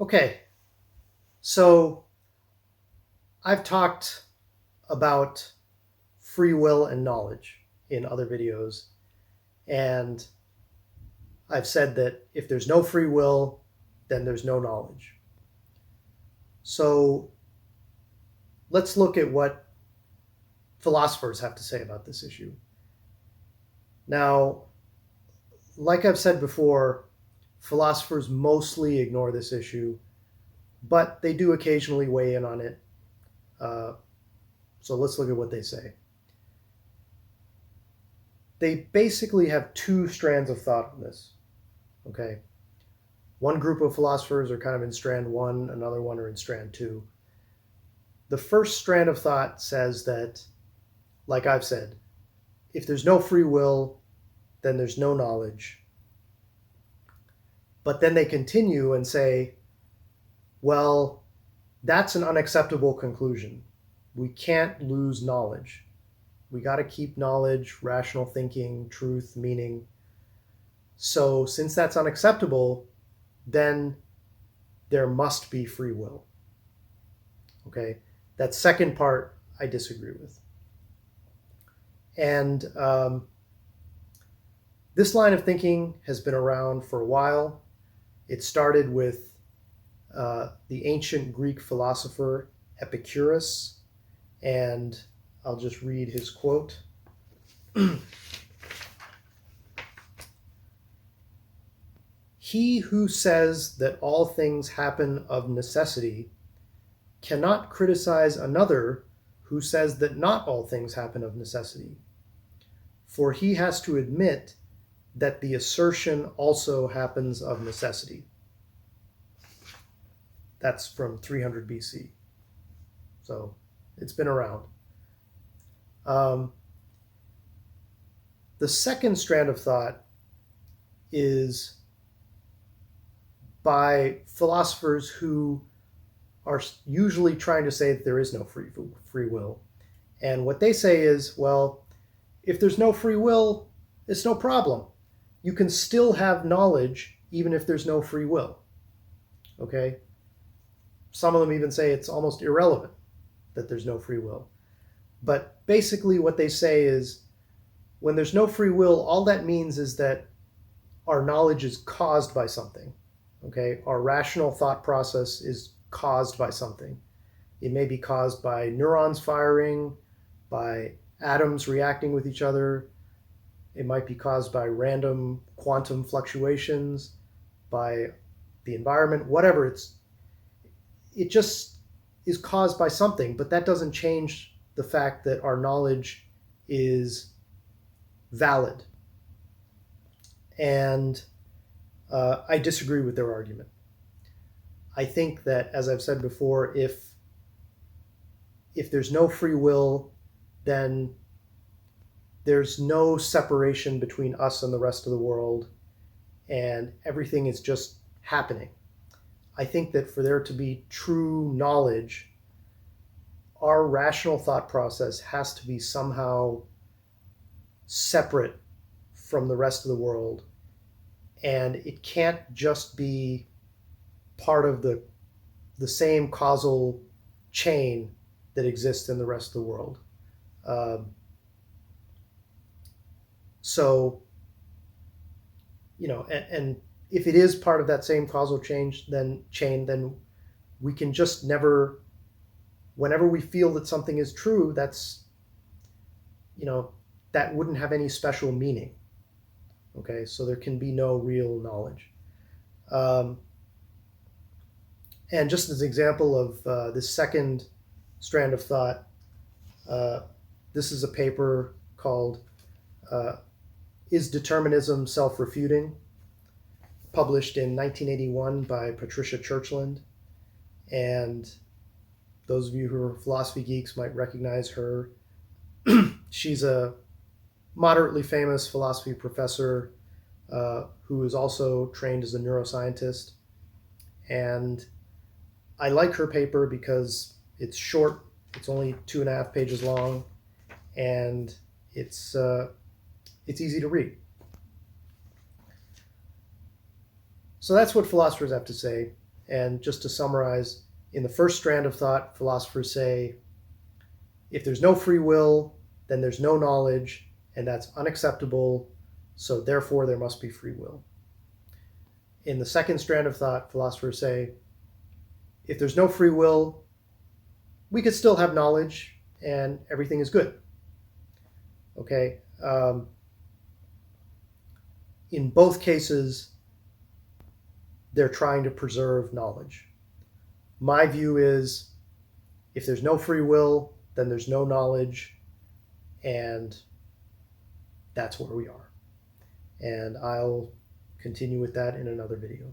Okay, so I've talked about free will and knowledge in other videos, and I've said that if there's no free will, then there's no knowledge. So let's look at what philosophers have to say about this issue. Now, like I've said before, philosophers mostly ignore this issue, but they do occasionally weigh in on it. Uh, so let's look at what they say. They basically have two strands of thought on this. Okay, one group of philosophers are kind of in strand one, another one are in strand two. The first strand of thought says that, like I've said, if there's no free will, then there's no knowledge. But then they continue and say, well, that's an unacceptable conclusion. We can't lose knowledge. We got to keep knowledge, rational thinking, truth, meaning. So, since that's unacceptable, then there must be free will. Okay, that second part I disagree with. And this line of thinking has been around for a while. It started with the ancient Greek philosopher Epicurus, and I'll just read his quote. He who says that all things happen of necessity cannot criticize another who says that not all things happen of necessity, for he has to admit that the assertion also happens of necessity. That's from 300 BC. So it's been around. The second strand of thought is by philosophers who are usually trying to say that there is no free will. And what they say is, well, if there's no free will, it's no problem. You can still have knowledge even if there's no free will. Okay? Some of them even say it's almost irrelevant that there's no free will. But basically what they say is, when there's no free will, all that means is that our knowledge is caused by something. Okay? Our rational thought process is caused by something. It may be caused by neurons firing, by atoms reacting with each other. It might be caused by random quantum fluctuations, by the environment, whatever. It just is caused by something, but that doesn't change the fact that our knowledge is valid. And I disagree with their argument. I think that, as I've said before, if there's no free will, then there's no separation between us and the rest of the world, and everything is just happening. I think that for there to be true knowledge, our rational thought process has to be somehow separate from the rest of the world, and it can't just be part of the same causal chain that exists in the rest of the world. So, and if it is part of that same causal chain, then we can just never, whenever we feel that something is true, that's, that wouldn't have any special meaning. Okay, so there can be no real knowledge. And just as an example of this second strand of thought, this is a paper called Is Determinism Self-Refuting? Published in 1981 by Patricia Churchland. And those of you who are philosophy geeks might recognize her. She's a moderately famous philosophy professor who is also trained as a neuroscientist. And I like her paper because it's short. It's only 2.5 pages long, and it's easy to read. So that's what philosophers have to say. And just to summarize, in the first strand of thought, philosophers say, if there's no free will, then there's no knowledge, and that's unacceptable, so therefore there must be free will. In the second strand of thought, philosophers say, if there's no free will, we could still have knowledge and everything is good. Okay? In both cases, they're trying to preserve knowledge. My view is, if there's no free will, then there's no knowledge, and that's where we are. And I'll continue with that in another video.